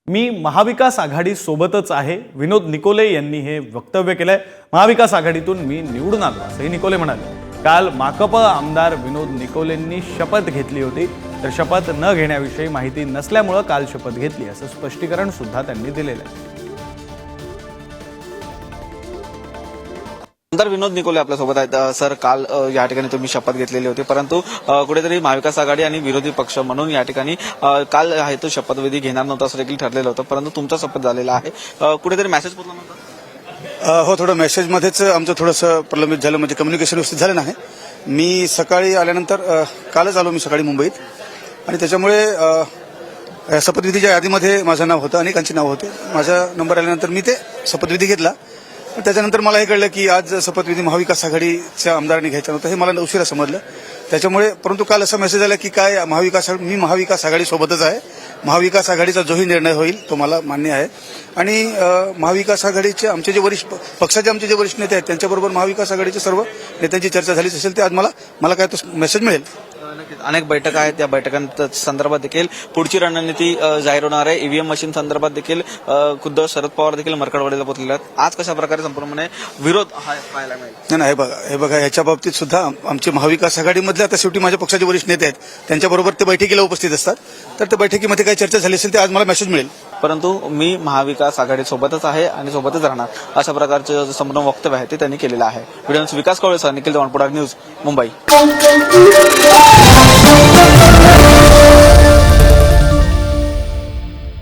मी महाविकास आघाडी सोबतच आहे, विनोद निकोले यांनी हे वक्तव्य केलंय। महाविकास आघाडीतून मी निवडून आलो असंही निकोले म्हणाले। काल माकप आमदार विनोद निकोलेंनी शपथ घेतली होती, तर शपथ न घेण्याविषयी माहिती नसल्यामुळे काल शपथ घेतली असं स्पष्टीकरण सुद्धा त्यांनी दिलेलं आहे। आमदार विनोद निकोले आपल्यासोबत आहेत। सर, काल या ठिकाणी तुम्ही शपथ घेतलेली होती, परंतु कुठेतरी महाविकास आघाडी आणि विरोधी पक्ष म्हणून या ठिकाणी काल आहे तो शपथविधी घेणार नव्हता असं देखील ठरलेलं होतं, परंतु तुमचा शपथ झालेला आहे। कुठेतरी मेसेज पोहोचला नव्हता? हो, थोडं मेसेजमध्येच आमचं थोडंसं प्रलंबित झालं, म्हणजे कम्युनिकेशन व्यवस्थित झालं नाही। मी सकाळी आल्यानंतर कालच आलो मी सकाळी मुंबईत, आणि त्याच्यामुळे शपथविधीच्या यादीमध्ये माझं नाव होतं, अनेकांची नाव होते। माझा नंबर आल्यानंतर मी ते शपथविधी घेतला। त्याच्यानंतर मला हे कळलं की आज शपथविधी महाविकास आघाडीच्या आमदारांनी घ्यायचा नव्हता, हे मला उशिरा समजलं। त्याच्यामुळे परंतु काल असा मेसेज आला की काय मी महाविकास आघाडीसोबतच आहे, महाविकास आघाडीचा जोही निर्णय होईल तो मला मान्य आहे। आणि महाविकास आघाडीचे आमचे जे वरिष्ठ पक्षाचे आमचे जे वरिष्ठ नेते आहेत त्यांच्याबरोबर महाविकास आघाडीच्या सर्व नेत्यांची चर्चा झालीच असेल, ते आज मला काय तो मेसेज मिळेल। अनेक बैठका आहेत, त्या बैठकांच्या संदर्भात देखील पुढची रणनीती जाहीर होणार आहे। ईव्हीएम मशीन संदर्भात देखील खुद्द शरद पवार देखील मरकडवाडीला पोहोचलेले आहेत। आज कशा प्रकारे संपूर्णपणे विरोध हा पाहायला मिळेल? नाही, हे बघा ह्याच्या बाबतीत सुद्धा आमचे महाविकास आघाडीमधले आता शेवटी माझ्या पक्षाचे वरिष्ठ नेते आहेत, त्यांच्याबरोबर ते बैठकीला उपस्थित असतात, तर त्या बैठकीमध्ये काही चर्चा झाली असेल ते आज मला मेसेज मिळेल। परंतु मी महाविकास आघाडीसोबतच आहे आणि सोबतच राहणार अशा प्रकारचे संपूर्ण वक्तव्य आहे ते त्यांनी केलेलं आहे। व्हिडिओ विकास कवळे, निखिल चव्हाण, पुढार न्यूज, मुंबई।